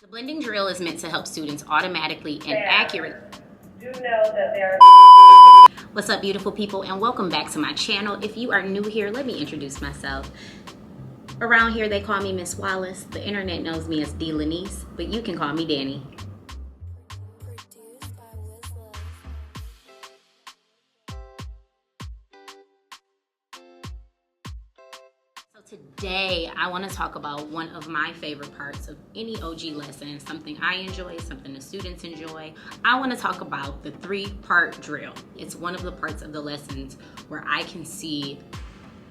The blending drill is meant to help students automatically and accurately. Do know that they are. What's up, beautiful people, and welcome back to my channel. If you are new here, let me introduce myself. Around here, they call me Miss Wallace. The internet knows me as D. Lanice, but you can call me Danny. Today, I want to talk about one of my favorite parts of any OG lesson, something I enjoy, something the students enjoy. I want to talk about the three-part drill. It's one of the parts of the lessons where I can see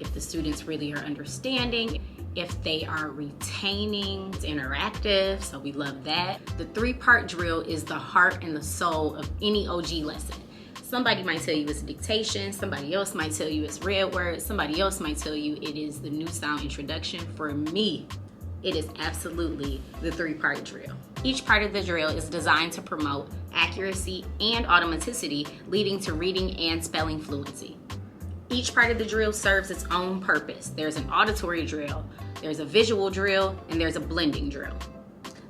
if the students really are understanding, if they are retaining. It's interactive, so we love that. The three-part drill is the heart and the soul of any OG lesson. Somebody might tell you it's dictation, somebody else might tell you it's read words, somebody else might tell you it is the new sound introduction. For me, it is absolutely the three-part drill. Each part of the drill is designed to promote accuracy and automaticity, leading to reading and spelling fluency. Each part of the drill serves its own purpose. There's an auditory drill, there's a visual drill, and there's a blending drill.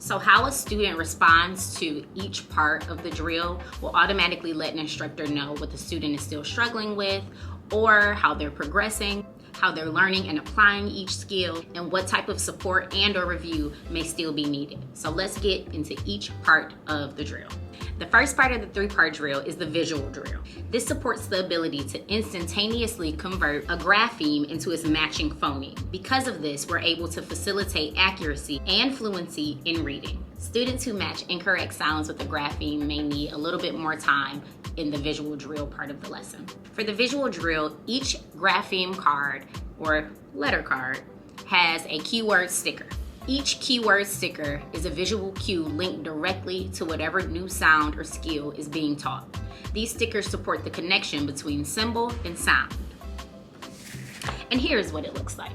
So how a student responds to each part of the drill will automatically let an instructor know what the student is still struggling with, or how they're progressing, how they're learning and applying each skill, and what type of support and or review may still be needed. So let's get into each part of the drill. The first part of the three-part drill is the visual drill. This supports the ability to instantaneously convert a grapheme into its matching phoneme. Because of this, we're able to facilitate accuracy and fluency in reading. Students who match incorrect sounds with a grapheme may need a little bit more time in the visual drill part of the lesson. For the visual drill, each grapheme card or letter card has a keyword sticker. Each keyword sticker is a visual cue linked directly to whatever new sound or skill is being taught. These stickers support the connection between symbol and sound. And here's what it looks like.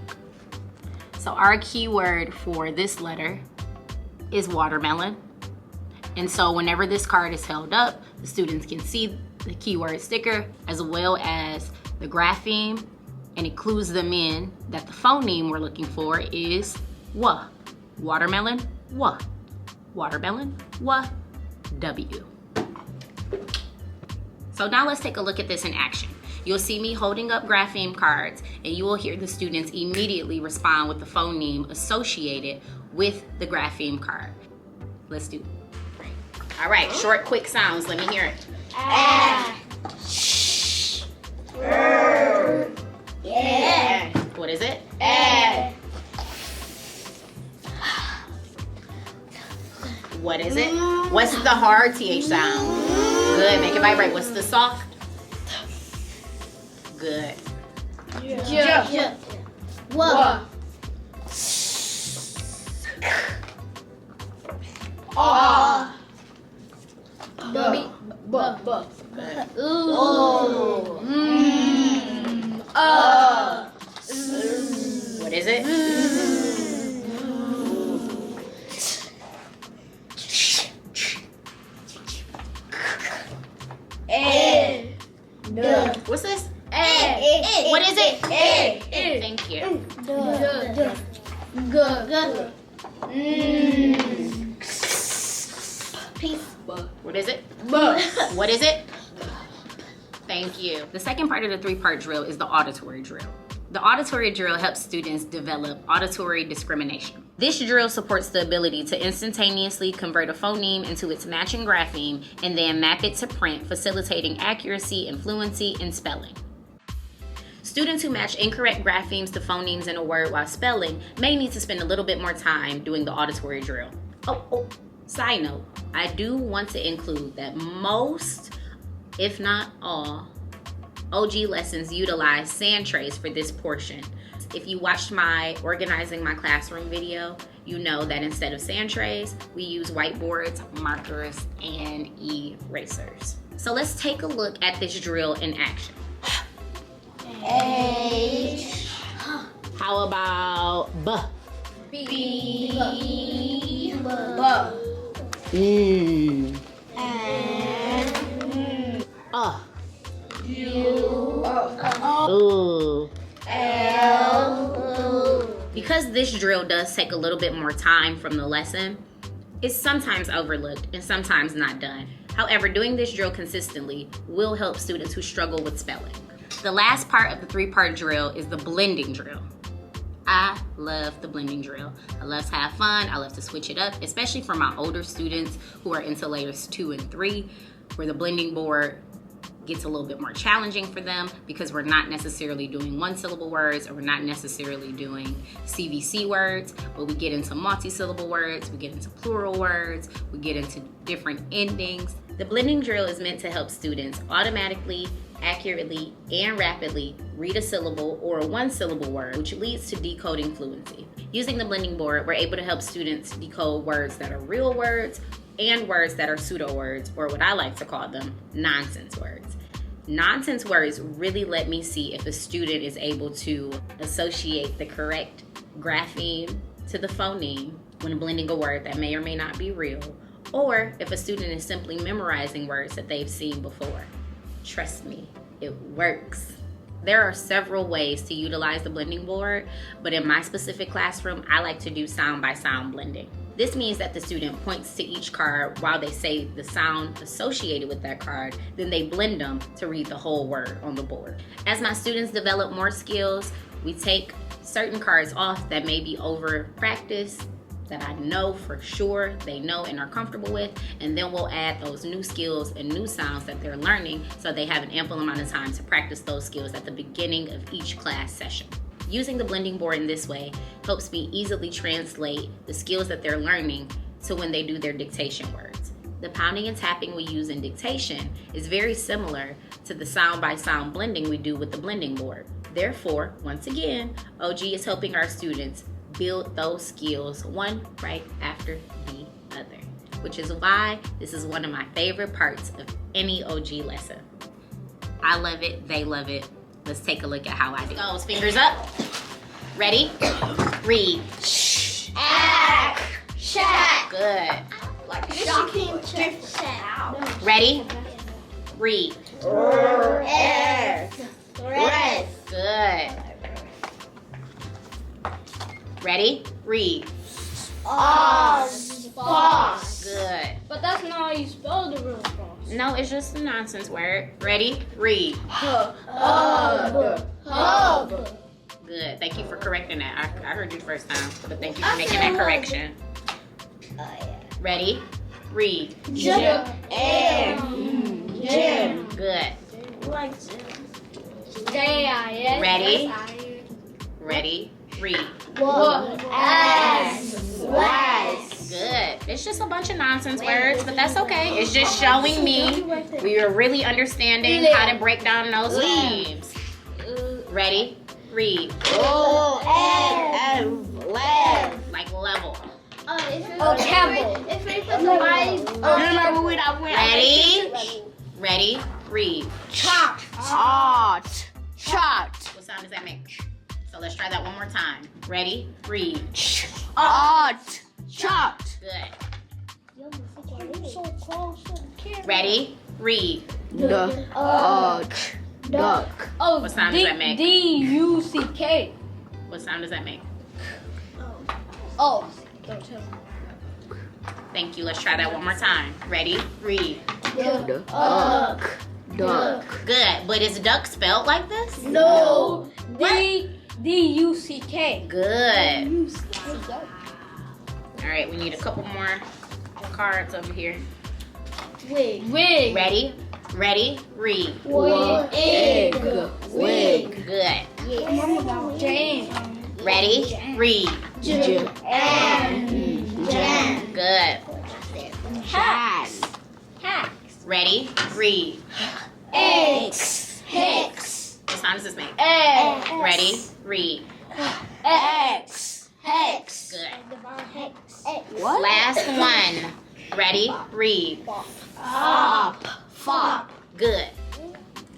So our keyword for this letter is watermelon. And so whenever this card is held up, the students can see the keyword sticker as well as the grapheme, and it clues them in that the phoneme we're looking for is wa. Watermelon, wa. Watermelon, wa, W. So now let's take a look at this in action. You'll see me holding up grapheme cards, and you will hear the students immediately respond with the phoneme associated with the grapheme card. Let's do it. All right, short, quick sounds. Let me hear it. Shh. Yeah. What is it? What is it? What's the hard TH sound? Good, make it vibrate. What's the soft? Good. Yeah. Whoa. What is it? What's this? What is it? Thank you. What is it? What is it? Thank you. The second part of the three-part drill is the auditory drill. The auditory drill helps students develop auditory discrimination. This drill supports the ability to instantaneously convert a phoneme into its matching grapheme and then map it to print, facilitating accuracy and fluency in spelling. Students who match incorrect graphemes to phonemes in a word while spelling may need to spend a little bit more time doing the auditory drill. Side note, I do want to include that most, if not all, OG lessons utilize sand trays for this portion. If you watched my organizing my classroom video, you know that instead of sand trays, we use whiteboards, markers, and erasers. So let's take a look at this drill in action. H. How about B? B. And U. Ooh. L. Because this drill does take a little bit more time from the lesson, is sometimes overlooked and sometimes not done. However, doing this drill consistently will help students who struggle with spelling. The last part of the 3-part drill is the blending drill. I love the blending drill. I love to have fun. I love to switch it up, especially for my older students who are into layers 2 and 3, where the blending board gets a little bit more challenging for them because we're not necessarily doing 1-syllable words, or we're not necessarily doing CVC words, but we get into multi-syllable words, we get into plural words, we get into different endings. The blending drill is meant to help students automatically, accurately, and rapidly read a syllable or a 1-syllable word, which leads to decoding fluency. Using the blending board, we're able to help students decode words that are real words and words that are pseudo words, or what I like to call them, nonsense words. Nonsense words really let me see if a student is able to associate the correct grapheme to the phoneme when blending a word that may or may not be real, or if a student is simply memorizing words that they've seen before. Trust me, it works. There are several ways to utilize the blending board, but in my specific classroom, I like to do sound by sound blending. This means that the student points to each card while they say the sound associated with that card, then they blend them to read the whole word on the board. As my students develop more skills, we take certain cards off that may be over practice, that I know for sure they know and are comfortable with, and then we'll add those new skills and new sounds that they're learning so they have an ample amount of time to practice those skills at the beginning of each class session. Using the blending board in this way helps me easily translate the skills that they're learning to when they do their dictation words. The pounding and tapping we use in dictation is very similar to the sound by sound blending we do with the blending board. Therefore, once again, OG is helping our students build those skills one right after the other, which is why this is one of my favorite parts of any OG lesson. I love it, they love it. Let's take a look at how I do. Goes, fingers up. Ready? Read. Act. Shack. Good. Like shocking sound. Ready? Read. Red. Good. Ready? Read. Boss. Good. But that's not how you spell the real boss. No, it's just a nonsense word. Ready? Read. Hub. Good. Thank you for correcting that. I heard you the first time, but thank you for making that correction. Ready? Read. Gym. Good. J-I-S. Ready? Ready? Read. Good. It's just a bunch of nonsense words, but that's okay. It's just showing me we are really understanding how to break down those names. Ready? Read. Like level. Camel. Ready? Read. Chop. What sound does that make? So let's try that one more time. Ready? Read. Chopped. Good. So close to the camera. Ready? Read. Duck. Oh, What sound does that make? D-U-C-K. What sound does that make? Oh, don't tell me. Thank you. Let's try that one more time. Ready? Read. Duck. Good. But is duck spelled like this? No. What? D-U-C-K. Good. All right, we need a couple more cards over here. Wig. Ready? Ready? Read. Wig. Good. Jam. Ready? Read. Jam. Good. Hacks. Ready? Read. Hex. What sound does this make? X. Ready? Read. Hex. Good. What? Last one. Ready? Read. Fop. Good.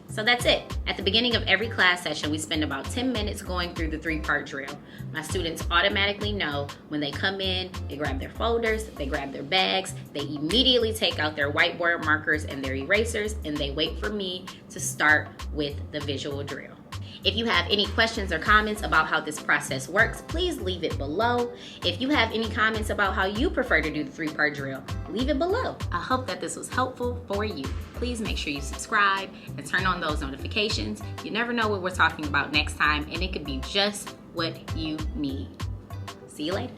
So that's it. At the beginning of every class session, we spend about 10 minutes going through the 3-part drill. My students automatically know when they come in, they grab their folders, they grab their bags, they immediately take out their whiteboard markers and their erasers, and they wait for me to start with the visual drill. If you have any questions or comments about how this process works, please leave it below. If you have any comments about how you prefer to do the 3-part drill, leave it below. I hope that this was helpful for you. Please make sure you subscribe and turn on those notifications. You never know what we're talking about next time, and it could be just what you need. See you later.